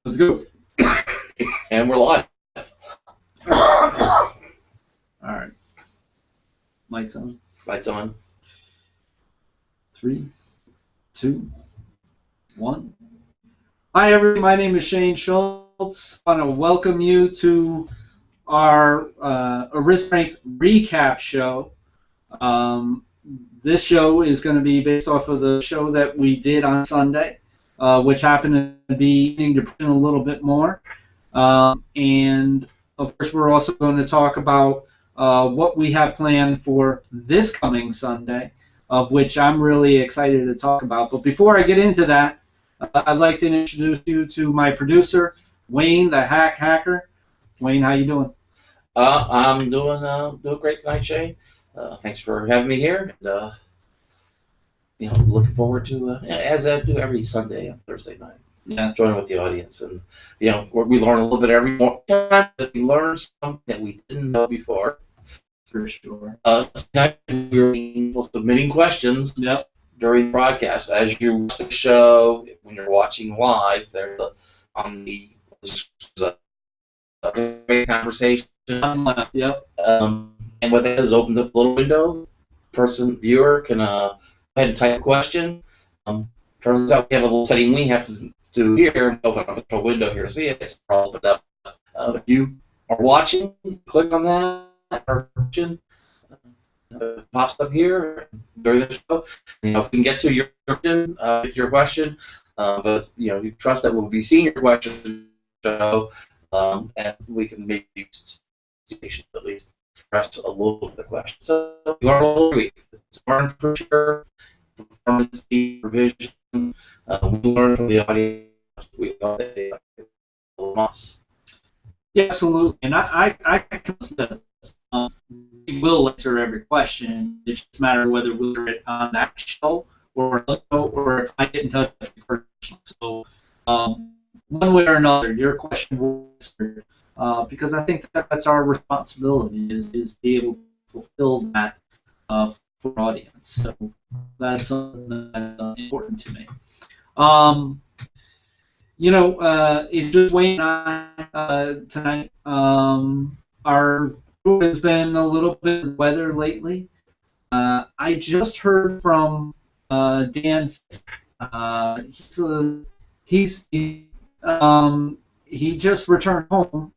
Let's go. And we're live. All right. Mic's on. Lights on. 3, 2, 1. Hi, everybody. My name is Shane Schultz. I want to welcome you to our Arisen recap show. This show is going to be based off of the show that we did on Sunday, which happened to be depression a little bit more. And, of course, we're also going to talk about what we have planned for this coming Sunday, of which I'm really excited to talk about. But before I get into that, I'd like to introduce you to my producer, Wayne, the Hacker. Wayne, how you doing? I'm doing great tonight, Shane. Thanks for having me here. And, looking forward to, as I do every Sunday and Thursday night, joining with the audience. And, we learn a little bit every time. We learn something that we didn't know before. For sure. Tonight we were submitting questions. Yep. During the broadcast, as you watch the show, when you're watching live, there's a great conversation. Yep. And what that is, opens up a little window. Viewer can go ahead and type a question. Turns out we have a little setting we have to do here. Open up a window here to see it. So I'll open it up. If you are watching, click on that question. Pops up here during the show. If we can get to your question, but you trust that we'll be seeing your question show, and we can maybe at least address a little bit of the question. So we learn all week. Smart pressure, performance revision. We learn from the audience. We must. Yeah, absolutely. And I consider we will answer every question. It just matters whether we're on that show or if I get in touch with you personally. So one way or another, your question will be answered because I think that's our responsibility is to be able to fulfill that for our audience. So that's something that's important to me. It's just Wayne and I tonight. Our group has been a little bit of weather lately. I just heard from Dan. He just returned home.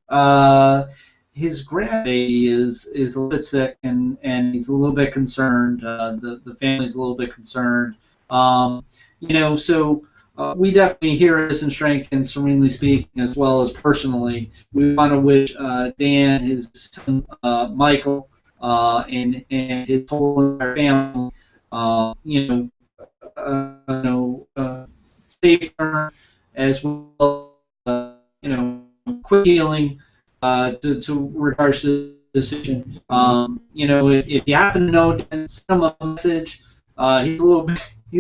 His grandbaby is a little bit sick, and he's a little bit concerned. The family's a little bit concerned. So. We definitely here at Arisen Strength and Serenely Speaking, as well as personally, we want to wish Dan, his son Michael, and his whole entire family, safe return, as well, quick healing to regards to the decision. If you happen to know Dan, send him a message. He's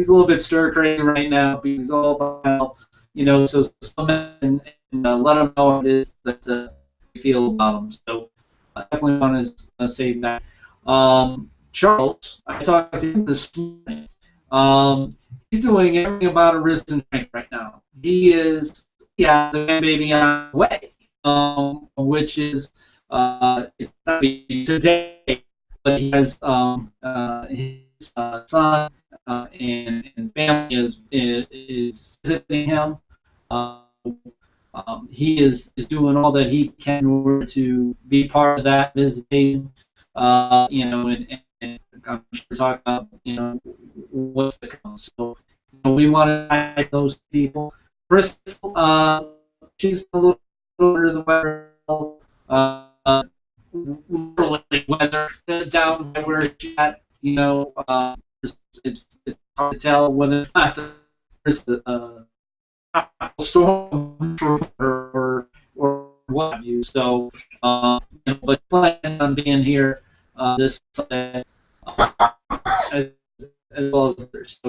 a little bit stir crazy right now because he's all about, so and let him know what it is that we feel about him. So I definitely want to say that. Charles, I talked to him this morning. He's doing everything about Arisen Strength right now. He has a grandbaby on the way, which is it's not today, but he has his son. And family is visiting him. He is doing all that he can in order to be part of that visitation. And I'm sure talk about what's to come. So we want to thank those people. Bristol, she's a little under the weather. Literally weather down where she's at. It's hard to tell whether or not there's a storm or what have you. So, but planning on being here this Sunday as well as others.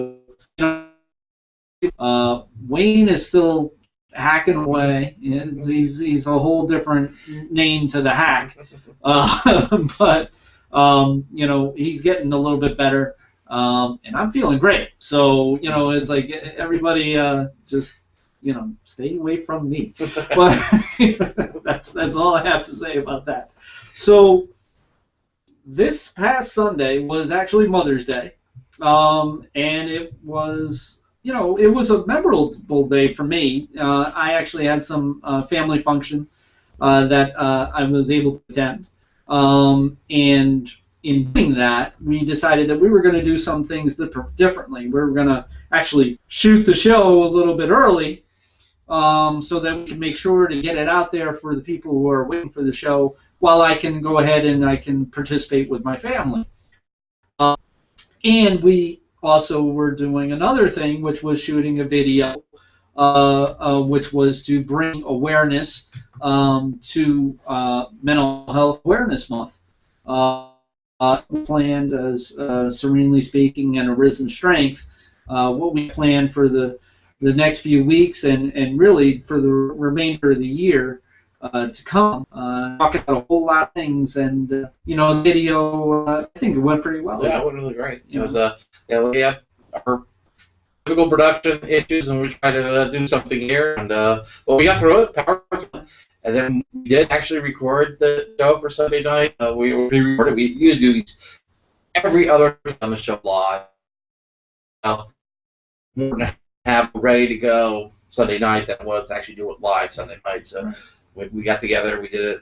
So, Wayne is still hacking away. He's a whole different name to the hack, but he's getting a little bit better. And I'm feeling great. So, it's like everybody just stay away from me. But that's all I have to say about that. So this past Sunday was actually Mother's Day, and it was it was a memorable day for me. I actually had some family function that I was able to attend, and in doing that, we decided that we were going to do some things differently. We were going to actually shoot the show a little bit early, so that we can make sure to get it out there for the people who are waiting for the show, while I can go ahead and I can participate with my family. And we also were doing another thing, which was shooting a video, which was to bring awareness to Mental Health Awareness Month. Planned as Serenely Speaking and Arisen Strength, what we planned for the next few weeks and really for the remainder of the year to come. Talking about a whole lot of things, and the video, I think it went pretty well. Yeah, it went really great. It was we had our typical production issues, and we tried to do something here, and well, we got through it, power through it. And then we did actually record the show for Sunday night. We re-recorded. We usually do these every other week on the show live. More than have ready to go Sunday night than it was to actually do it live Sunday night. So we got together. We did it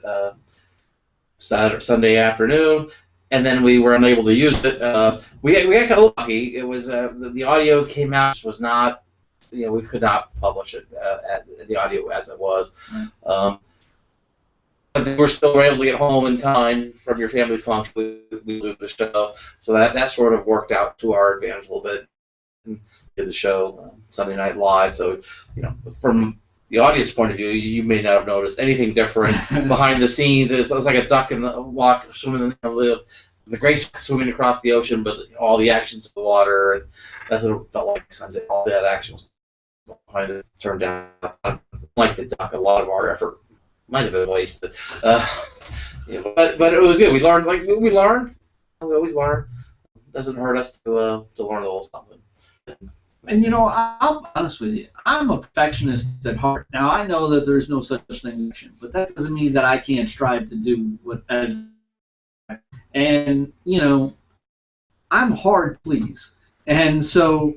Sunday afternoon, and then we were unable to use it. We got kind of lucky. It was the audio came out was not. We could not publish it the audio as it was. But we're still able to get home in time from your family function. We do the show, so that sort of worked out to our advantage a little bit. And did the show Sunday night live, so from the audience point of view, you may not have noticed anything different behind the scenes. It's like a duck in the water swimming in the great swimming across the ocean, but all the actions of the water, and that's what it felt like Sunday. All that action was behind it. Turned out like the duck, a lot of our effort might have been wasted. But it was good. We learned, we learned. We always learn. It doesn't hurt us to learn a little something. And I'll be honest with you. I'm a perfectionist at heart. Now I know that there's no such thing as perfection, but that doesn't mean that I can't strive to do what as. And I'm hard to please, and so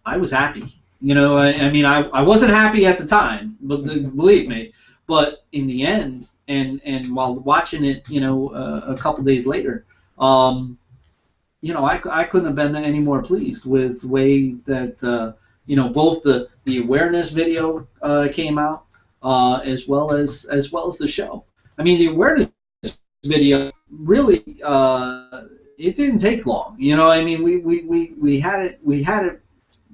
I was happy. I wasn't happy at the time, but believe me. But in the end, and while watching it, a couple days later, I couldn't have been any more pleased with the way that both the awareness video came out, as well as the show. I mean, the awareness video really it didn't take long. We had it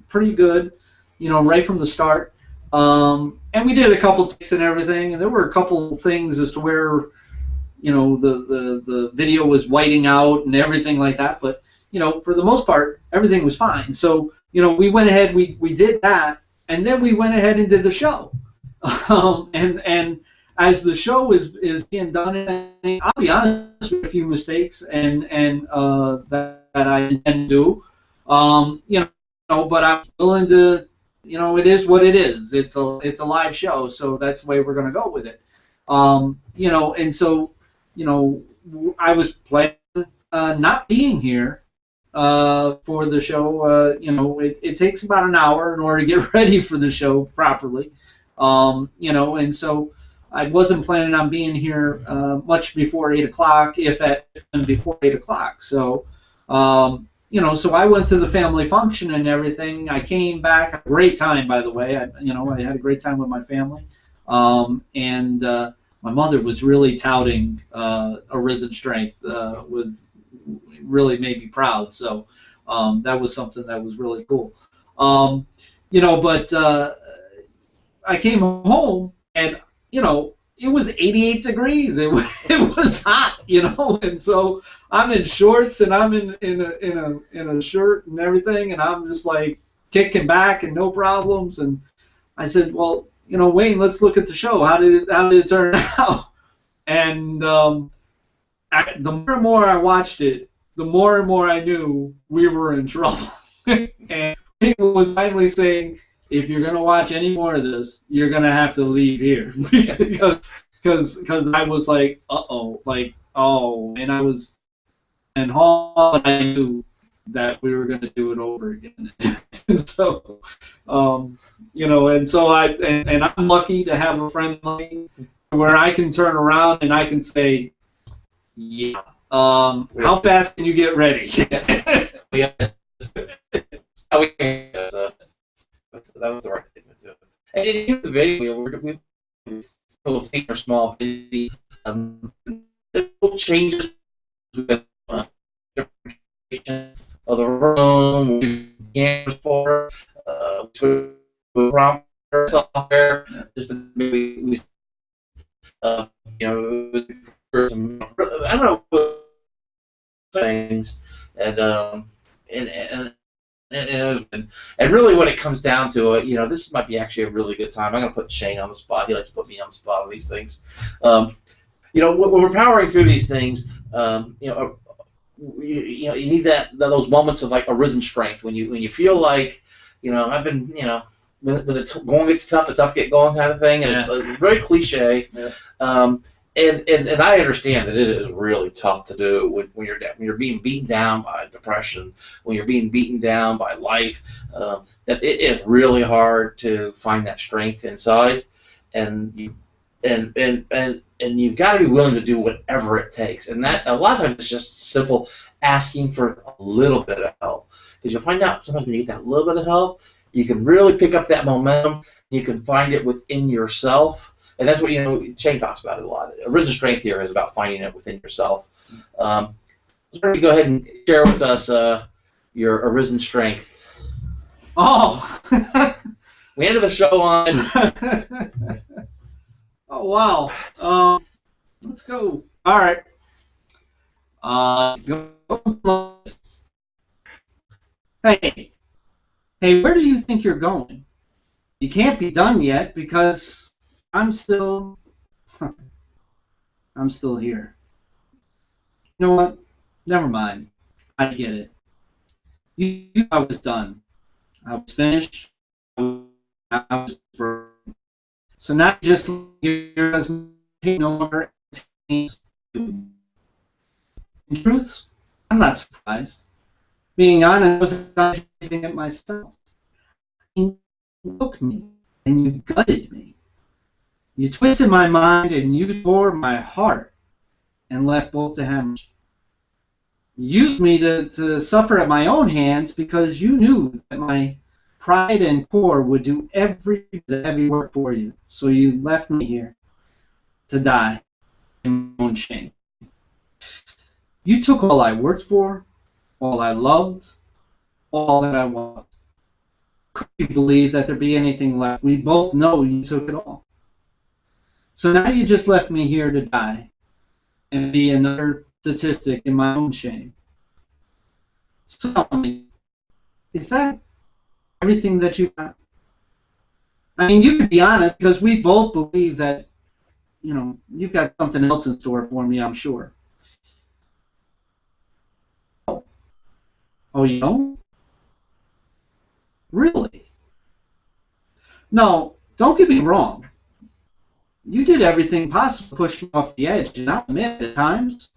pretty good, right from the start. And we did a couple takes and everything, and there were a couple things as to where, the video was whiting out and everything like that. But, for the most part, everything was fine. So, we went ahead, we did that, and then we went ahead and did the show. And as the show is being done, I'll be honest with a few mistakes and that I intend to do. But I'm willing to. It is what it is. It's a live show, so that's the way we're going to go with it. And so, I was planning not being here for the show. It takes about an hour in order to get ready for the show properly. And so I wasn't planning on being here much before 8 o'clock, if before 8 o'clock. So. So I went to the family function and everything. I came back, a great time, by the way. I had a great time with my family. And my mother was really touting Arisen Strength, really made me proud. So that was something that was really cool. But I came home and, it was 88 degrees. It was hot, and so I'm in shorts and I'm in a shirt and everything, and I'm just like kicking back and no problems. And I said, well, Wayne, let's look at the show. How did it turn out? And the more and more I watched it, the more and more I knew we were in trouble. And people was finally saying, if you're gonna watch any more of this, you're gonna have to leave here because I was like, uh-oh, like, oh, and I was, and Hall and I knew that we were gonna do it over again. So, and so and I'm lucky to have a friend like me where I can turn around and I can say, yeah. How fast can you get ready? Yeah. That was the right thing to do. And in the video, we'll see our small video. Little changes with different of the room, cameras for, proper software, just to maybe for some, I don't know, things, and and really what it comes down to, this might be actually a really good time. I'm going to put Shane on the spot. He likes to put me on the spot on these things. When we're powering through these things, you need those moments of like arisen strength when you feel like, I've been, when the going gets tough, the tough get going kind of thing, and it's very cliche. Yeah. And I understand that it is really tough to do when you're being beaten down by depression, when you're being beaten down by life, that it is really hard to find that strength inside, and you've got to be willing to do whatever it takes, and that a lot of times it's just simple asking for a little bit of help, because you'll find out sometimes when you get that little bit of help, you can really pick up that momentum. You can find it within yourself. And that's what, Shane talks about it a lot. Arisen strength here is about finding it within yourself. Why don't you go ahead and share with us your arisen strength? Oh! We ended the show on... Oh, wow. Let's go. All right. Hey, where do you think you're going? You can't be done yet because... I'm still here. You know what? Never mind. I get it. You I was done. I was finished. I was broken. So now you just no longer. In truth, I'm not surprised. Being honest, I wasn't believing it myself. You took me and you gutted me. You twisted my mind and you tore my heart and left both to hemorrhage. You used me to suffer at my own hands because you knew that my pride and core would do every the heavy work for you. So you left me here to die in my own shame. You took all I worked for, all I loved, all that I wanted. Could you believe that there be anything left? We both know you took it all. So now you just left me here to die and be another statistic in my own shame. So tell me, is that everything that you got? I mean, you can be honest, because we both believe that, you've got something else in store for me, I'm sure. Oh, you don't? Really? No, don't get me wrong. You did everything possible to push me off the edge, and I'll admit at times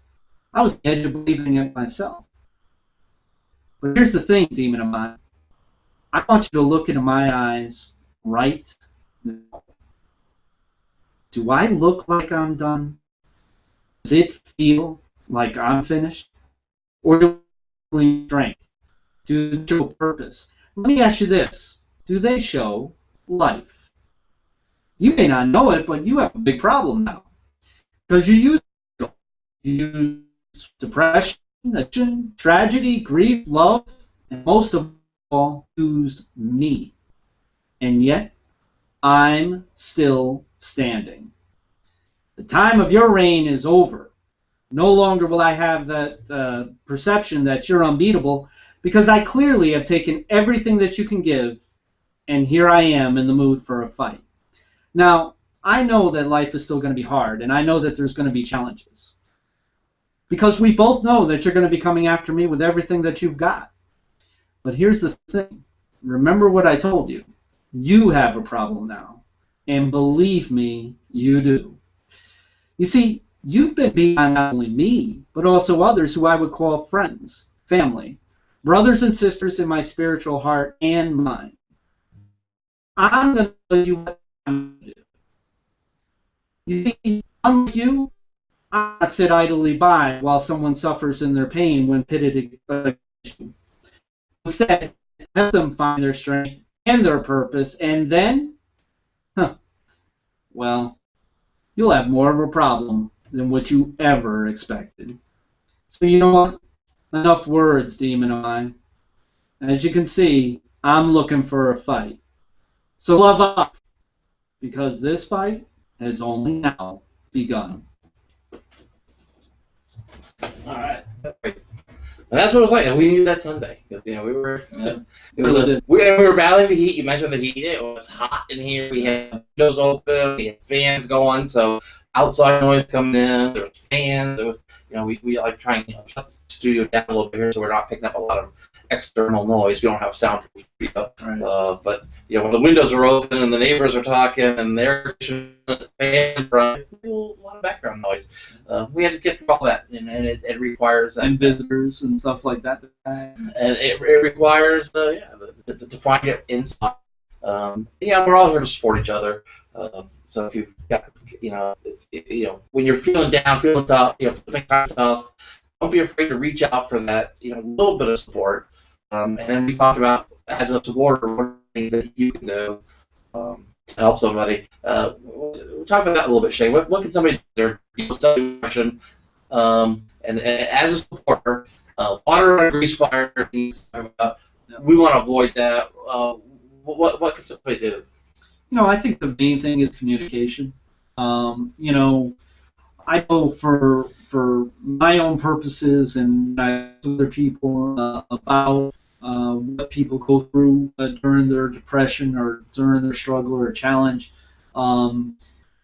I was on the edge of believing it myself. But here's the thing, demon of mine. I want you to look into my eyes right now. Do I look like I'm done? Does it feel like I'm finished? Or do I feel strength? Do they show purpose? Let me ask you this. Do they show life? You may not know it, but you have a big problem now. Because you use depression, addiction, tragedy, grief, love, and most of all, used me. And yet, I'm still standing. The time of your reign is over. No longer will I have that perception that you're unbeatable, because I clearly have taken everything that you can give, and here I am in the mood for a fight. Now, I know that life is still going to be hard, and I know that there's going to be challenges. Because we both know that you're going to be coming after me with everything that you've got. But here's the thing. Remember what I told you. You have a problem now. And believe me, you do. You see, you've been beyond not only me, but also others who I would call friends, family, brothers and sisters in my spiritual heart and mind. I'm going to tell you what I'm going to do. You see, unlike you, I not sit idly by while someone suffers in their pain when pitted against you. Instead, help them find their strength and their purpose, and then, huh, well, you'll have more of a problem than what you ever expected. So you know what? Enough words, demon of mine. As you can see, I'm looking for a fight. So love up, because this fight has only now begun. All right. And that's what it was like. And we knew that Sunday because we were. It was we were battling the heat. You mentioned the heat. It was hot in here. We had windows open. We had fans going. So outside noise coming in. There was fans. It was we like trying to shut the studio down a little bit here so we're not picking up a lot of external noise. We don't have soundproof studio. Right. But when the windows are open and the neighbors are talking and they're fans running, a lot of background noise. We had to get through all that, and it requires and visitors and stuff like that. And it requires to find it inside. We're all here to support each other. So if you've got, when you're feeling down, feeling tough, feeling tough, don't be afraid to reach out for that, little bit of support. And then we talked about as a supporter, what are things that you can do to help somebody. We'll talk about that a little bit, Shay. What can somebody do? Depression, and as a supporter, water and grease fire. We want to avoid that. What can somebody do? I think the main thing is communication. I know for my own purposes and other people about what people go through during their depression or during their struggle or challenge.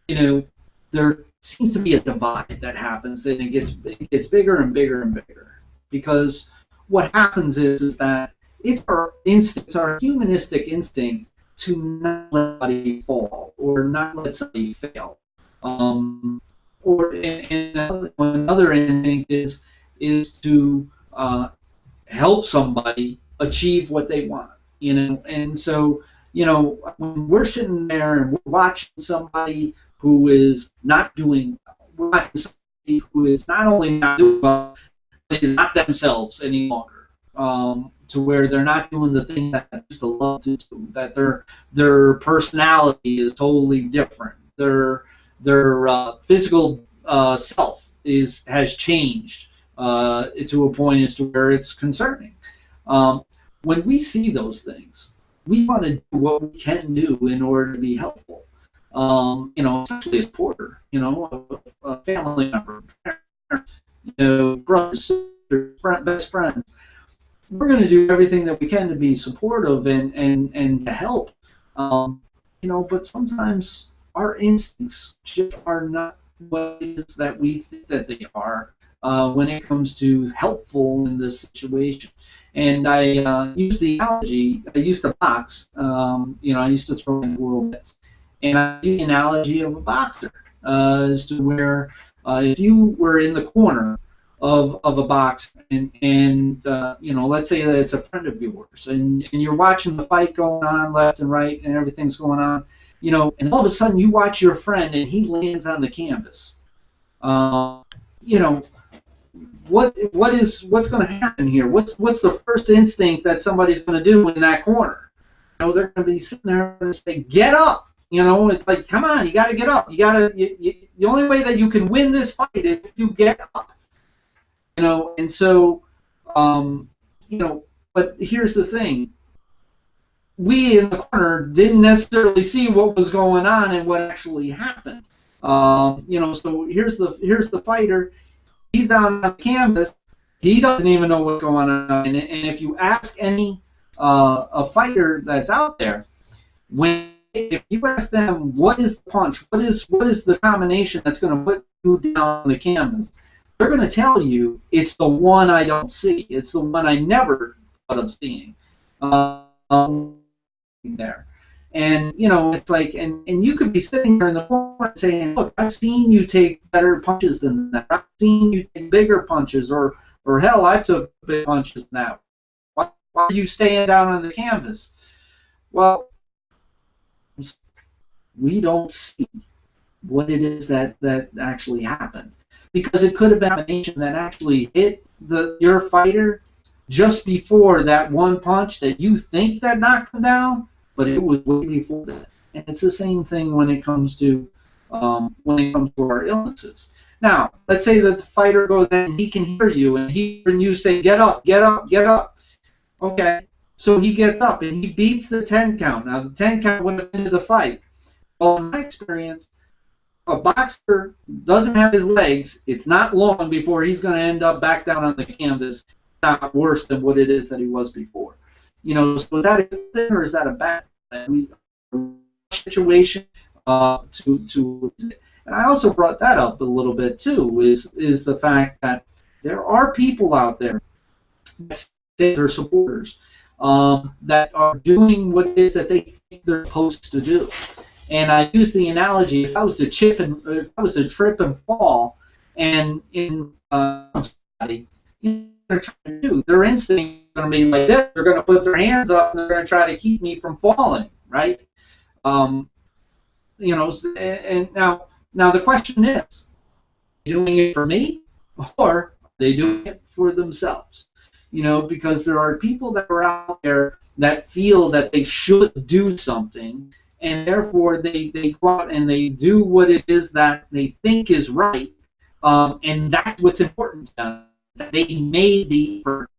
There seems to be a divide that happens, and it gets bigger and bigger and bigger. Because what happens is that it's our instinct, it's our humanistic instinct to not let somebody fall or not let somebody fail. Or another instinct is to help somebody achieve what they want. And so when we're sitting there and we're watching somebody who is not doing well, we're watching somebody who is not only not doing well, but is not themselves any longer. To where they're not doing the thing that they used to love to do, that their personality is totally different. Their physical self has changed to a point as to where it's concerning. When we see those things, we want to do what we can do in order to be helpful. Especially as porter, a family member, brothers, sisters, best friends. We're going to do everything that we can to be supportive and to help. But sometimes our instincts just are not what it is that we think that they are when it comes to helpful in this situation. And I use the analogy. I used a box. I used to throw in a little bit, and I use the analogy of a boxer as to where if you were in the corner of a box, and let's say that it's a friend of yours, and you're watching the fight going on left and right, and everything's going on, and all of a sudden you watch your friend and he lands on the canvas. What's going to happen here? What's the first instinct that somebody's going to do in that corner? They're going to be sitting there and say, "Get up!" It's like, come on, you got to get up. The only way that you can win this fight is if you get up. And so, but here's the thing. We in the corner didn't necessarily see what was going on and what actually happened. So here's the fighter. He's down on the canvas. He doesn't even know what's going on. And if you ask any a fighter that's out there, if you ask them what is the punch, what is the combination that's going to put you down on the canvas, they're going to tell you it's the one I don't see. It's the one I never thought of seeing there. And it's like, and you could be sitting there in the corner saying, look, I've seen you take better punches than that. I've seen you take bigger punches, or hell, I took big punches than that. Why are you staying down on the canvas? Well, we don't see what it is that actually happened, because it could have been a combination that actually hit your fighter just before that one punch that you think that knocked him down, but it was way before that. And it's the same thing when it comes to our illnesses. Now, let's say that the fighter goes in and he can hear you, and you say, get up, get up, get up. Okay, so he gets up and he beats the 10 count. Now, the 10 count went into the fight. Well, in my experience, a boxer doesn't have his legs. It's not long before he's going to end up back down on the canvas, not worse than what it is that he was before. So is that a good thing or is that a bad thing? Situation to and I also brought that up a little bit too, is the fact that there are people out there that say they're supporters, that are doing what it is that they think they're supposed to do. And I use the analogy: if I was to trip and fall, and in somebody, they're trying to do, their instinct is going to be like this. They're going to put their hands up and they're going to try to keep me from falling, right? And now the question is, are they doing it for me, or are they doing it for themselves? Because there are people that are out there that feel that they should do something, and therefore they go out and they do what it is that they think is right, and that's what's important to them. That they made the effort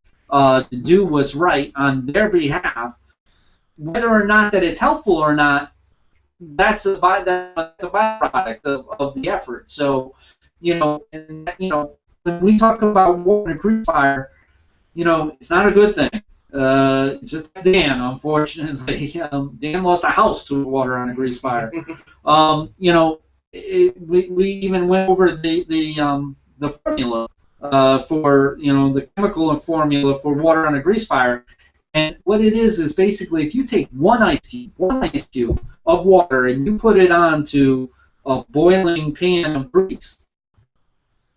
to do what's right on their behalf, whether or not that it's helpful or not. That's a byproduct of the effort. So, when we talk about water and grease fire, it's not a good thing. Just Dan, unfortunately, Dan lost a house to water on a grease fire. We even went over the formula for the chemical formula for water on a grease fire. And what it is basically, if you take one ice cube of water and you put it onto a boiling pan of grease,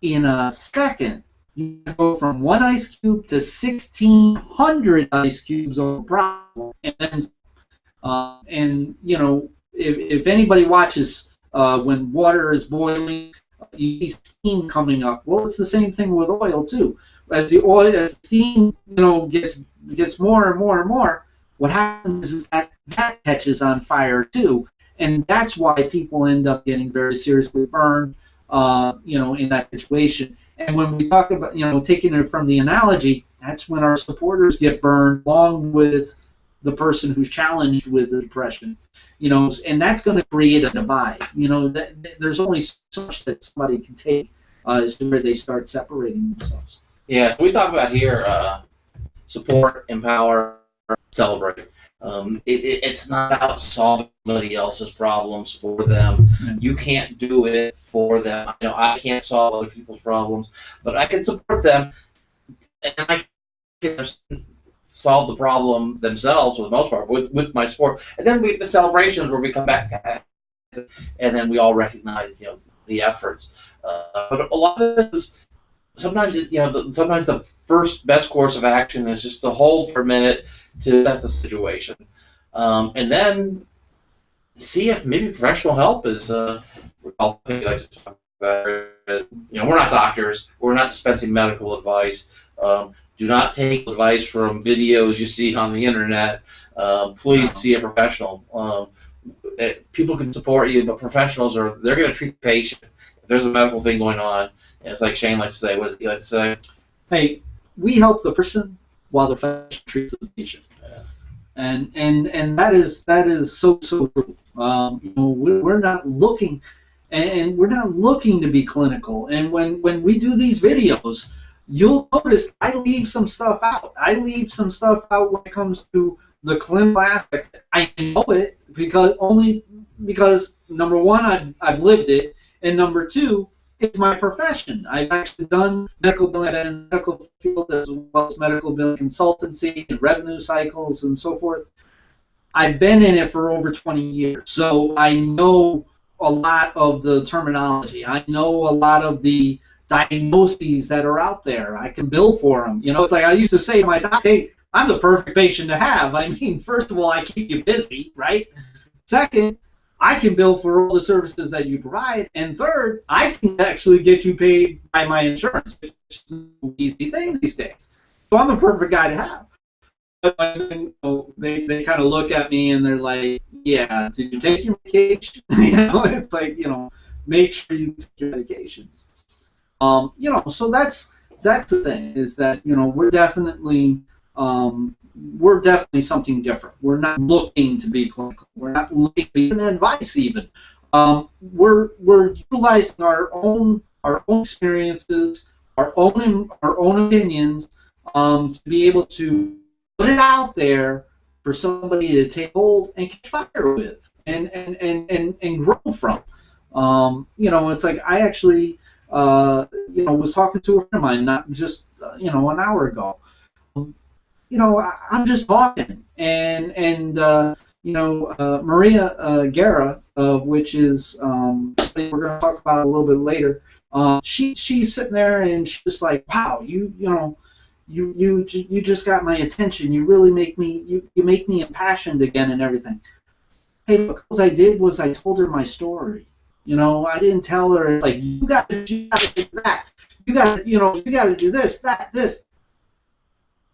in a second, you go from one ice cube to 1,600 ice cubes of a problem. And if anybody watches when water is boiling, you see steam coming up. Well, it's the same thing with oil too. As steam gets more and more and more, what happens is that catches on fire too, and that's why people end up getting very seriously burned, in that situation. And when we talk about, taking it from the analogy, that's when our supporters get burned along with the person who's challenged with the depression, and that's going to create a divide. There's only so much that somebody can take as to where they start separating themselves. Yeah, so we talk about here support, empower, celebrate. It's not about solving somebody else's problems for them. You can't do it for them. I can't solve other people's problems, but I can support them, and I can solve the problem themselves for the most part with my support. And then the celebrations where we come back, and then we all recognize the efforts. But a lot of this, sometimes the first best course of action is just to hold for a minute to assess the situation, and then see if maybe professional help is. We're not doctors. We're not dispensing medical advice. Do not take advice from videos you see on the internet. Please see a professional. People can support you, but professionals they're going to treat the patient. If there's a medical thing going on, and it's like Shane likes to say, what does he like to say? Hey, we help the person while the professional treats the patient. Yeah. And that is so true. We're not looking, and we're not looking to be clinical. And when we do these videos, you'll notice I leave some stuff out. I leave some stuff out when it comes to the clinical aspect. I know it because number one, I've lived it, and number two, it's my profession. I've actually done medical billing in the medical field as well as medical billing consultancy and revenue cycles and so forth. I've been in it for over 20 years, so I know a lot of the terminology. I know a lot of the diagnoses that are out there. I can bill for them. You know, it's like I used to say to my doc, hey, I'm the perfect patient to have. I mean, first of all, I keep you busy, right? Second, I can bill for all the services that you provide. And third, I can actually get you paid by my insurance, which is an easy thing these days. So I'm the perfect guy to have. You know, they kind of look at me and they're like, yeah, did you take your medication? You know, it's like, you know, make sure you take your medications. You know, so that's the thing, is that, you know, we're definitely something different. We're not looking to be clinical. We're not looking to be advice even. We're utilizing our own experiences, our own opinions, to be able to put it out there for somebody to take hold and catch fire with and grow from. You know, it's like I actually, you know, was talking to a friend of mine not just, you know, an hour ago. You know, I'm just talking, and you know, Maria Guerra, which is somebody we're going to talk about a little bit later. She's sitting there and she's just like, wow, you know, you just got my attention. You really make me you make me impassioned again and everything. Hey, look, what I did was I told her my story. You know, I didn't tell her, it's like, you got to do that. You got to, you know, you got to do this, that, this.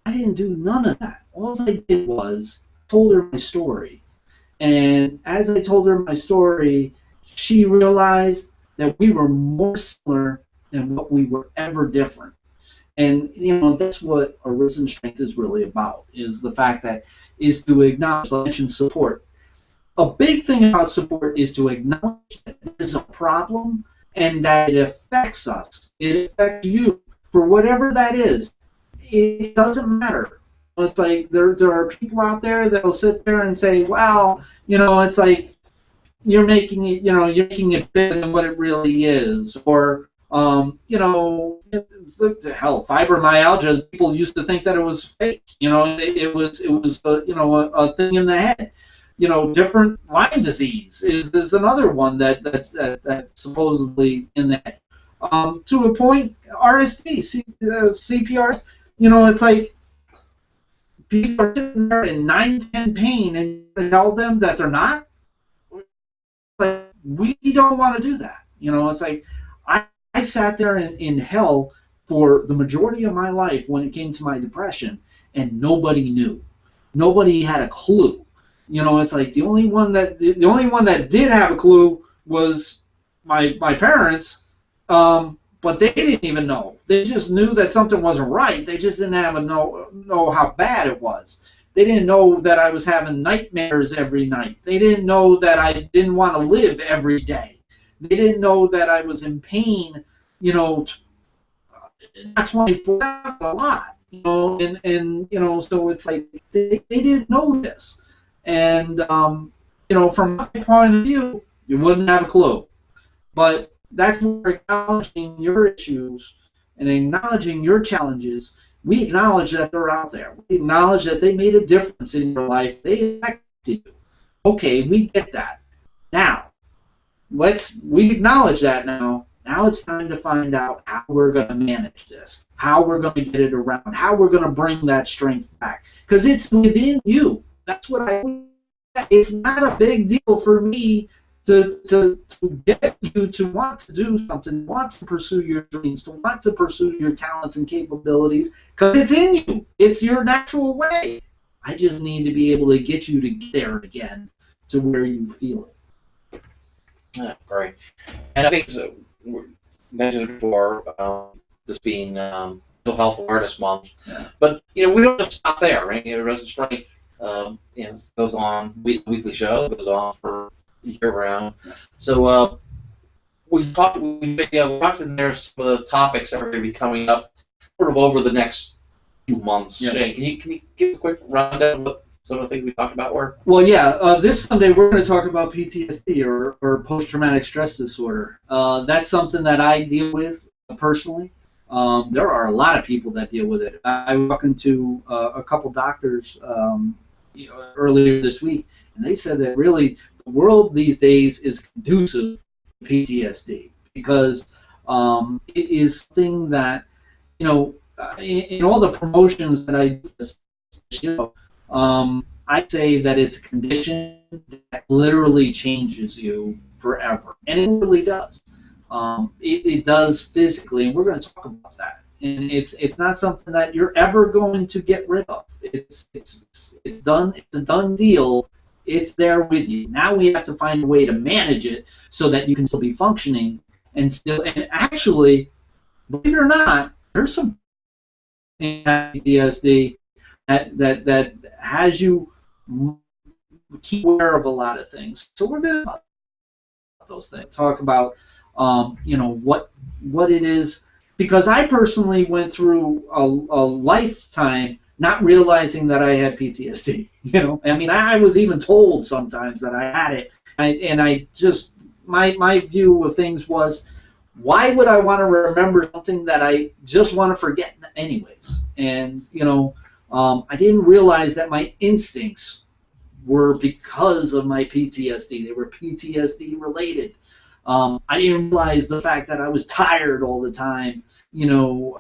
I didn't do none of that. All I did was told her my story. And as I told her my story, she realized that we were more similar than what we were ever different. And, you know, that's what Arisen Strength is really about, is the fact that is to acknowledge and support. A big thing about support is to acknowledge that there's a problem and that it affects us. It affects you for whatever that is. It doesn't matter. It's like there are people out there that will sit there and say, well, you know, it's like you're making it, you know, you're making it bigger than what it really is, or you know, hell, fibromyalgia. People used to think that it was fake. You know, it was you know, a thing in the head. You know, different Lyme disease is another one that supposedly in the head. To a point, RSD, CPRs. You know, it's like people are sitting there in 9-10 pain and you tell them that they're not. It's like, we don't want to do that. You know, it's like I sat there in hell for the majority of my life when it came to my depression, and nobody knew. Nobody had a clue. You know, it's like the only one that did have a clue was my parents. But they didn't even know. They just knew that something wasn't right. They just didn't have know how bad it was. They didn't know that I was having nightmares every night. They didn't know that I didn't want to live every day. They didn't know that I was in pain, you know, not 24 hours, a lot. You know, and you know, so it's like they didn't know this. And you know, from my point of view, you wouldn't have a clue. But that's where acknowledging your issues and acknowledging your challenges, we acknowledge that they're out there. We acknowledge that they made a difference in your life. They affected you. Okay, we get that. Now, we acknowledge that now. Now it's time to find out how we're going to manage this, how we're going to get it around, how we're going to bring that strength back. Because it's within you. That's what it's not a big deal for me to get you to want to do something, want to pursue your dreams, to want to pursue your talents and capabilities, because it's in you. It's your natural way. I just need to be able to get you to get there again to where you feel it. Yeah, great. And I think so, we mentioned before, this being Mental Health Awareness Month, Yeah. but you know, we don't just stop there, right? You know, Arisen Strength, you know, goes on, weekly show goes on for year-round. So we talked in there some of the topics that are going to be coming up sort of over the next few months. Yeah. Shane, can you give a quick rundown of what some of the things we talked about were? Well, yeah, this Sunday we're going to talk about PTSD, or post-traumatic stress disorder. That's something that I deal with personally. There are a lot of people that deal with it. I walk into a couple doctors earlier this week, and they said that really the world these days is conducive to PTSD because it is something that in all the promotions that I do for this show, I say that it's a condition that literally changes you forever, and it really does. It does physically, and we're going to talk about that. And it's not something that you're ever going to get rid of. It's done. It's a done deal. It's there with you. Now we have to find a way to manage it so that you can still be functioning and actually, believe it or not, there's some PTSD that has you keep aware of a lot of things. So we're going to talk about those things. Talk about what it is, because I personally went through a lifetime not realizing that I had PTSD. I mean, I was even told sometimes that I had it, and I just my view of things was, why would I want to remember something that I just want to forget anyways? And I didn't realize that my instincts were because of my PTSD. They were PTSD related. I didn't realize the fact that I was tired all the time,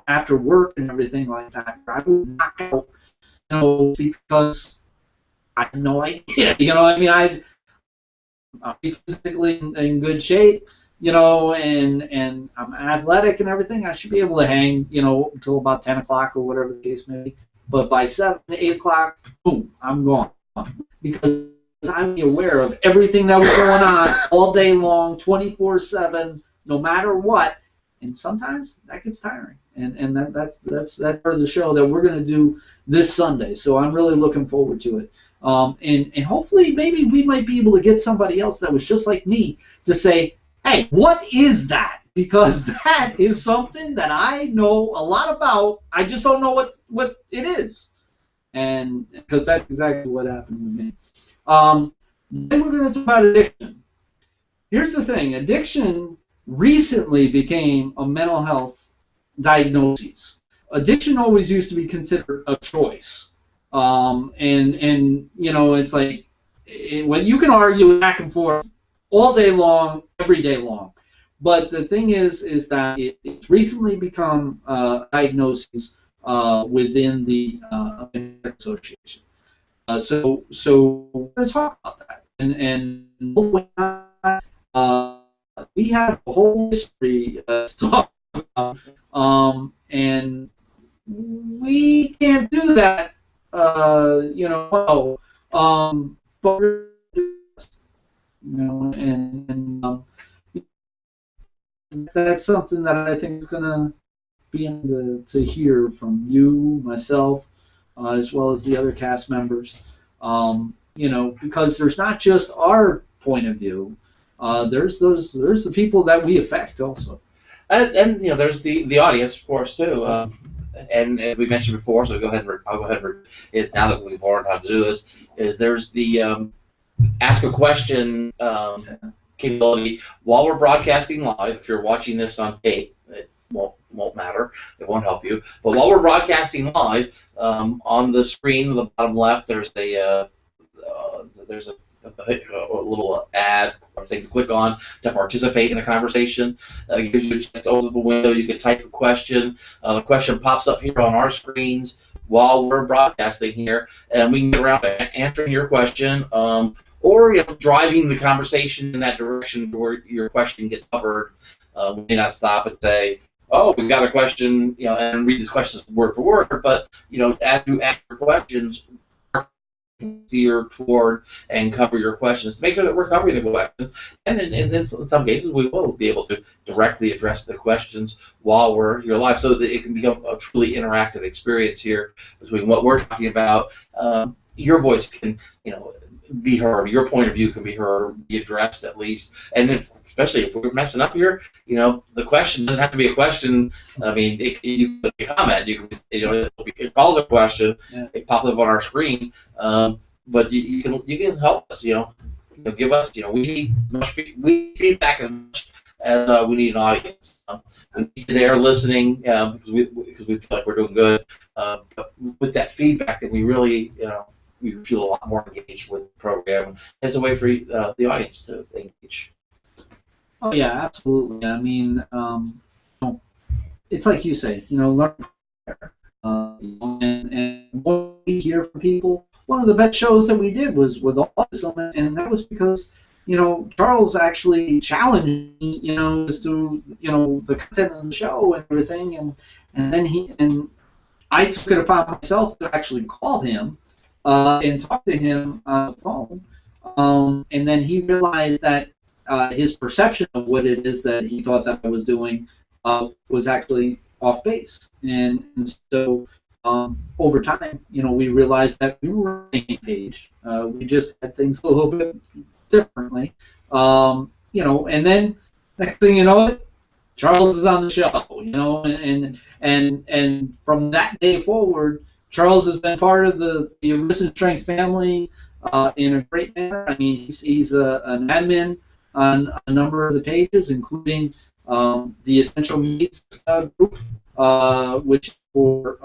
after work and everything like that. I would knock out, because I had no idea. I mean, I'd be physically in good shape, and I'm athletic and everything. I should be able to hang, until about 10 o'clock or whatever the case may be. But by 7, 8 o'clock, boom, I'm gone. Because I'm aware of everything that was going on all day long, 24/7, no matter what. And sometimes that gets tiring. And that's that part of the show that we're going to do this Sunday. So I'm really looking forward to it. And hopefully maybe we might be able to get somebody else that was just like me to say, hey, what is that? Because that is something that I know a lot about. I just don't know what it is. And because that's exactly what happened with me. Then we're going to talk about addiction. Here's the thing. Addiction recently became a mental health diagnosis. Addiction always used to be considered a choice. And it's like, when you can argue back and forth all day long, every day long. But the thing is that it's recently become a diagnosis within the American Association. So we're going to talk about that. And we have a whole history to talk about. And we can't do that, but we're and that's something that I think is going to be able to hear from you, myself, as well as the other cast members. Because there's not just our point of view. There's the people that we affect also. And there's the audience, of course, too. And we mentioned before, so I'll go ahead and is now that we've learned how to do this, is there's the ask a question capability while we're broadcasting live. If you're watching this on tape, it won't matter. It won't help you. But while we're broadcasting live, on the screen on the bottom left, there's a little ad or thing to click on to participate in the conversation. It gives you a chance to open the window. You can type a question. The question pops up here on our screens while we're broadcasting here, and we can get around to answering your question, or driving the conversation in that direction where your question gets covered. We may not stop and say, oh, we got a question, and read these questions word for word, but as you ask your questions, steer toward and cover your questions to make sure that we're covering the questions. And in some cases, we will be able to directly address the questions while we're here live, so that it can become a truly interactive experience here between what we're talking about. Your voice can, be heard. Your point of view can be heard, be addressed at least. And especially if we're messing up here, the question doesn't have to be a question. I mean, you can comment. You can, it calls a question. Yeah. It pops up on our screen. But you can help us. Give us. We need feedback as much as we need an audience. We need you there listening because we feel like we're doing good. But with that feedback, that we really you feel a lot more engaged with the program. It's a way for the audience to engage. Oh yeah, absolutely. I mean, it's like you say, learn from there. And what we hear from people, one of the best shows that we did was with autism, and that was because, Charles actually challenged me, as to, the content of the show and everything, and then I took it upon myself to actually call him and talk to him on the phone, and then he realized that his perception of what it is that he thought that I was doing was actually off base, and so over time, we realized that we were on the same page. We just had things a little bit differently, and then next thing you know, Charles is on the show, and from that day forward, Charles has been part of the Arisen Strength family in a great manner. I mean, he's an admin on a number of the pages, including the Essential Needs group, which for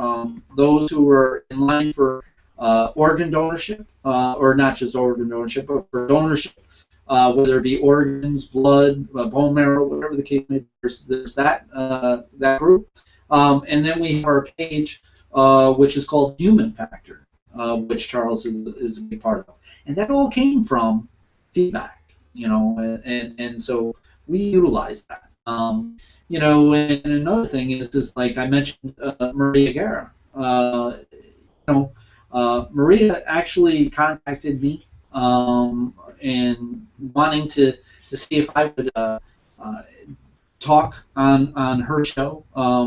those who are in line for organ donorship, or not just organ donorship, but for donorship, whether it be organs, blood, bone marrow, whatever the case may be. There's that group, and then we have our page, which is called Human Factor, which Charles is a big part of, and that all came from feedback, and so we utilize that. And another thing is like I mentioned, Maria Guerra. Maria actually contacted me and wanting to see if I would talk on her show,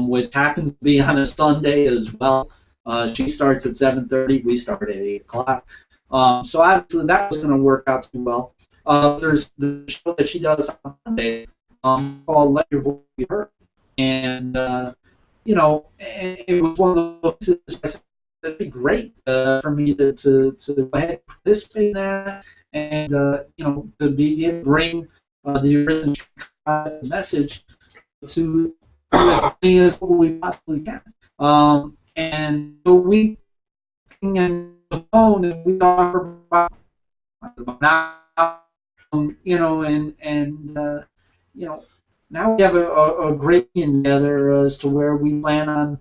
which happens to be on a Sunday as well. She starts at 7:30. We start at 8 o'clock. So obviously that was going to work out too well. There's the show that she does on Monday called "Let Your Voice Be Heard," and and it was one of those things I said, it'd be great for me to go ahead and participate in that, and to be able to bring the original message to as many as we possibly can. And so we on the phone and we talk about now, now we have a great union together as to where we plan on,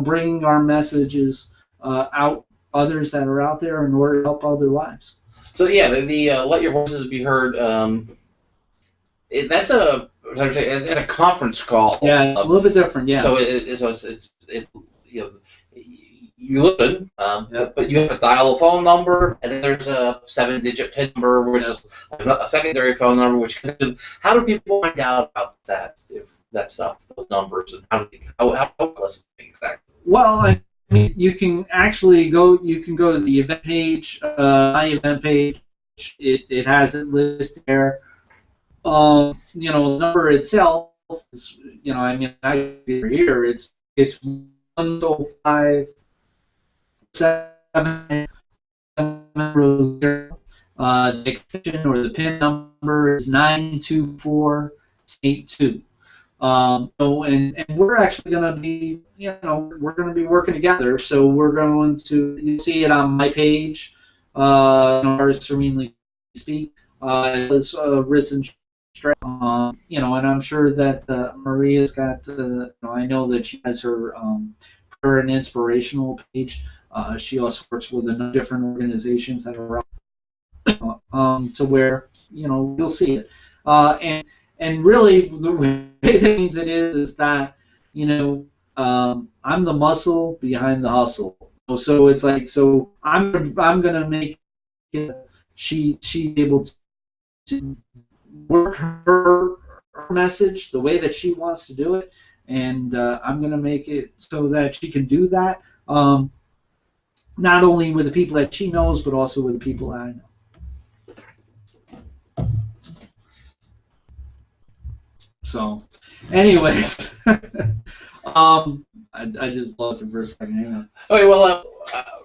bringing our messages out, others that are out there in order to help other lives. So yeah, the Let Your Voices Be Heard. That's a conference call. Yeah, it's a little bit different. Yeah. So you listen, but you have to dial a phone number, and then there's a 7-digit PIN number, which is a secondary phone number. How do people find out about that? If that stuff, those numbers, and how listen exactly? Well, I mean, you can actually go. You can go to the event page, my event page. It has it listed there. The number itself is, I here it's 105 7 the extension or the PIN number is 92482. And we're actually going to be, we're going to be working together. So we're going to, you see it on my page, Artist Serenely Speak, it was Arisen Strength, and I'm sure that Maria's got, I know that she has her prayer and inspirational page. She also works with a number of different organizations that are around, to where, you'll see it. And really, the way things it is that, I'm the muscle behind the hustle. So it's like, so I'm gonna make it, she able to work her message the way that she wants to do it, and I'm gonna make it so that she can do that. Not only with the people that she knows, but also with the people that I know. So, anyways, I just lost it for a second. Hang on. Okay, well,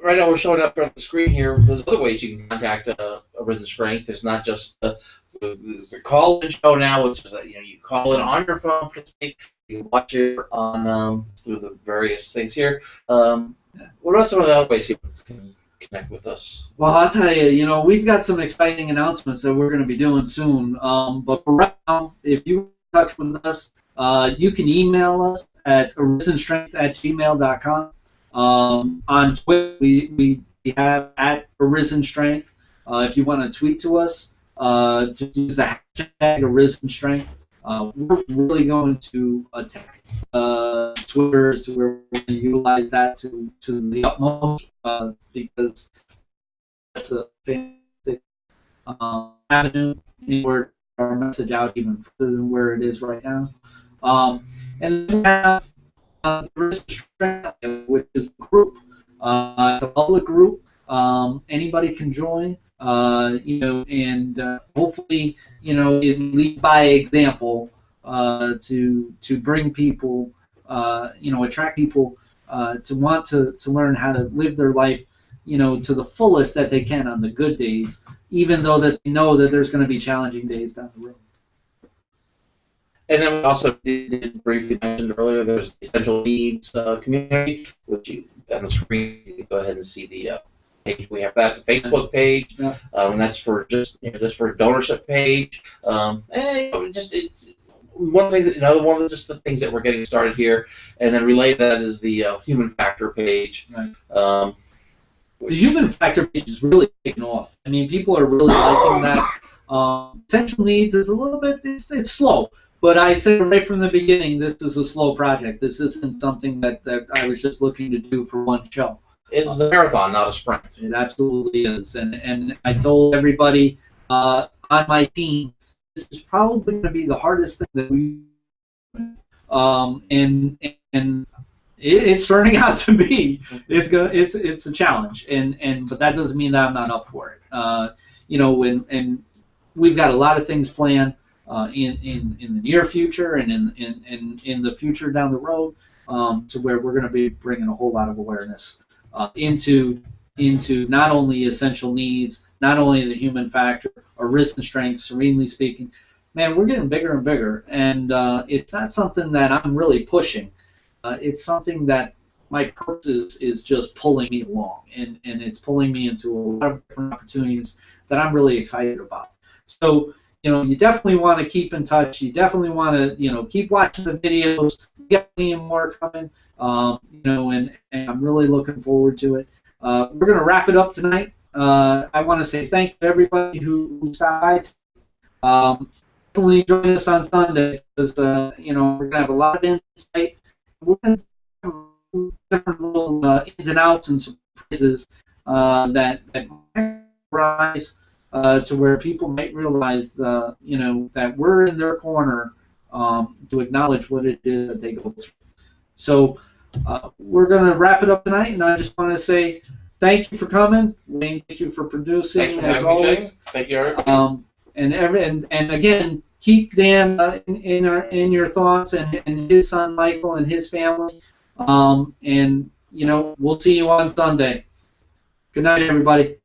right now we're showing up on the screen here. There's other ways you can contact Arisen Strength. It's not just the call-in show now, which is that you call in on your phone, you can watch it on through the various things here. What are some of the other ways you can connect with us? Well, I'll tell you, we've got some exciting announcements that we're going to be doing soon. But for right now, if you want to touch with us, you can email us at arisenstrength@gmail.com. On Twitter, we have at arisenstrength. If you want to tweet to us, just use the hashtag arisenstrength. We're really going to attack Twitter as to where we're going to utilize that to the utmost because that's a fantastic avenue where our message out even further than where it is right now. And then we have the Arisen, which is the group. It's a public group. Anybody can join. And hopefully, it leads by example to bring people, attract people to want to learn how to live their life, to the fullest that they can on the good days, even though that they know that there's going to be challenging days down the road. And then we also did briefly mentioned earlier, there's the Essential Needs community, which you on the screen you can go ahead and see the page we have. That's a Facebook page, Yeah. And that's for just for a donorship page. One of the things one of just the things that we're getting started here, and then related to that is the human factor page. Right. The human factor page is really taking off. I mean, people are really liking that. Essential Needs is a little bit, it's slow. But I said right from the beginning, this is a slow project. This isn't something that I was just looking to do for one show. It's a marathon, not a sprint. It absolutely is. And I told everybody on my team, this is probably going to be the hardest thing that we and it's turning out to be. It's a challenge. But that doesn't mean that I'm not up for it. And we've got a lot of things planned. In the near future and in the future down the road, to where we're going to be bringing a whole lot of awareness into not only essential needs, not only the human factor, Arisen strength, serenely speaking. Man, we're getting bigger and bigger, and it's not something that I'm really pushing. It's something that my purpose is just pulling me along, and it's pulling me into a lot of different opportunities that I'm really excited about. So, you definitely want to keep in touch. You definitely want to, keep watching the videos. We got plenty more coming, and I'm really looking forward to it. We're going to wrap it up tonight. I want to say thank you to everybody who stopped by. Definitely join us on Sunday because, we're going to have a lot of insight. We're going to have different little ins and outs and surprises that might rise. To where people might realize, that we're in their corner to acknowledge what it is that they go through. So we're going to wrap it up tonight, and I just want to say thank you for coming. Wayne, thank you for producing, as always. Thank you, Eric. And again, keep Dan in your thoughts and his son Michael and his family. And we'll see you on Sunday. Good night, everybody.